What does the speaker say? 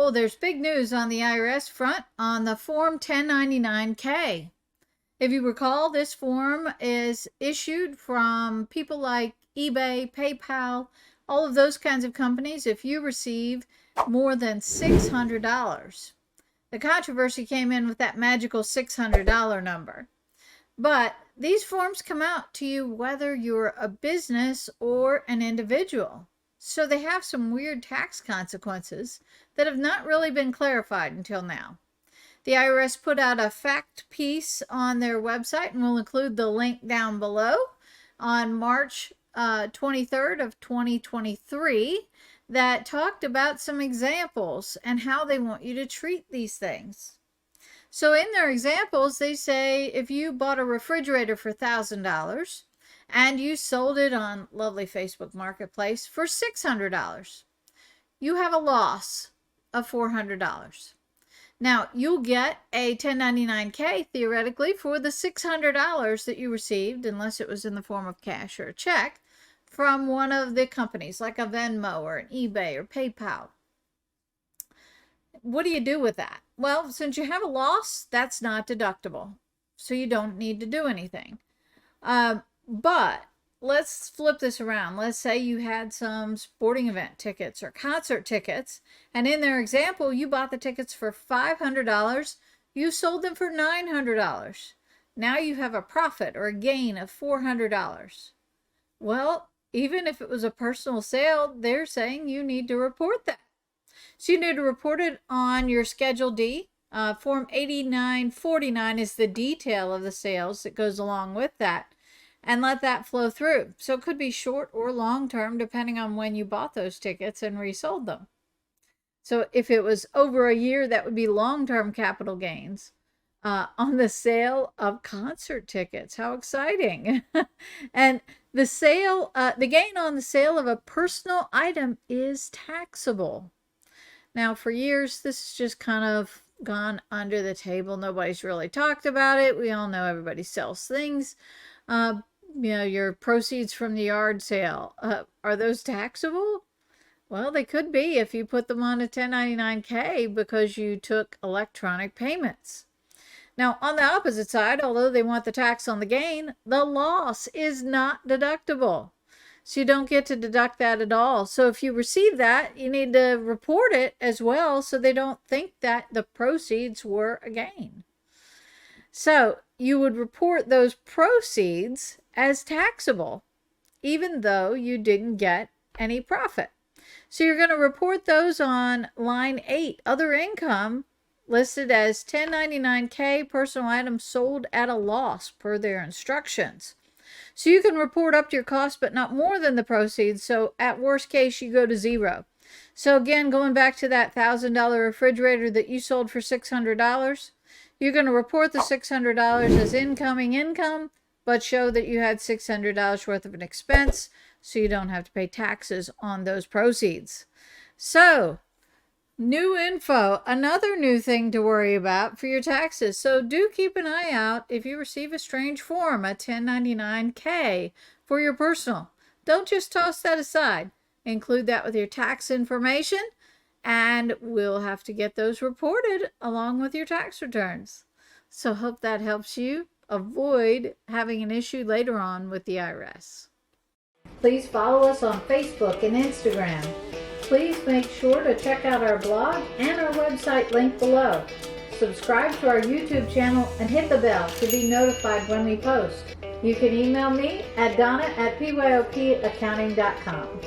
Oh, there's big news on the IRS front on the Form 1099-K. If you recall, this form is issued from people like eBay, PayPal, all of those kinds of companies if you receive more than $600. The controversy came in with that magical $600 number. But these forms come out to you whether you're a business or an individual. So they have some weird tax consequences that have not really been clarified until now. The IRS put out a fact piece on their website, and we'll include the link down below, on March 23rd of 2023 that talked about some examples and how they want you to treat these things. So in their examples, they say if you bought a refrigerator for $1,000 and you sold it on lovely Facebook Marketplace for $600, you have a loss of $400. Now, you'll get a 1099-K theoretically for the $600 that you received, unless it was in the form of cash or a check, from one of the companies like a Venmo or an eBay or PayPal. What do you do with that? Well, since you have a loss, that's not deductible, so you don't need to do anything. But let's flip this around. Let's say you had some sporting event tickets or concert tickets, and in their example, you bought the tickets for $500. You sold them for $900. Now you have a profit or a gain of $400. Well, even if it was a personal sale, they're saying you need to report that. So you need to report it on your Schedule D. Form 8949 is the detail of the sales that goes along with that, and let that flow through. So it could be short or long term depending on when you bought those tickets and resold them. So if it was over a year, that would be long-term capital gains on the sale of concert tickets. How exciting. And the sale, the gain on the sale of a personal item is taxable. Now, for years, this has just kind of gone under the table. Nobody's really talked about it. We all know everybody sells things. Your proceeds from the yard sale, are those taxable? Well, they could be if you put them on a 1099-K because you took electronic payments. Now, on the opposite side, although they want the tax on the gain, the loss is not deductible. So you don't get to deduct that at all. So if you receive that, you need to report it as well so they don't think that the proceeds were a gain. So you would report those proceeds as taxable, even though you didn't get any profit. So you're going to report those on line 8, other income, listed as 1099-K personal items sold at a loss per their instructions. So you can report up to your cost, but not more than the proceeds. So at worst case, you go to zero. So again, going back to that $1,000 refrigerator that you sold for $600, you're going to report the $600 as incoming income, but show that you had $600 worth of an expense, so you don't have to pay taxes on those proceeds. So, new info, another new thing to worry about for your taxes. So do keep an eye out if you receive a strange form, a 1099-K, for your personal. Don't just toss that aside. Include that with your tax information, and we'll have to get those reported along with your tax returns. So hope that helps you avoid having an issue later on with the IRS. Please follow us on Facebook and Instagram. Please make sure to check out our blog and our website linked below. Subscribe to our YouTube channel and hit the bell to be notified when we post. You can email me at donna@pyopaccounting.com.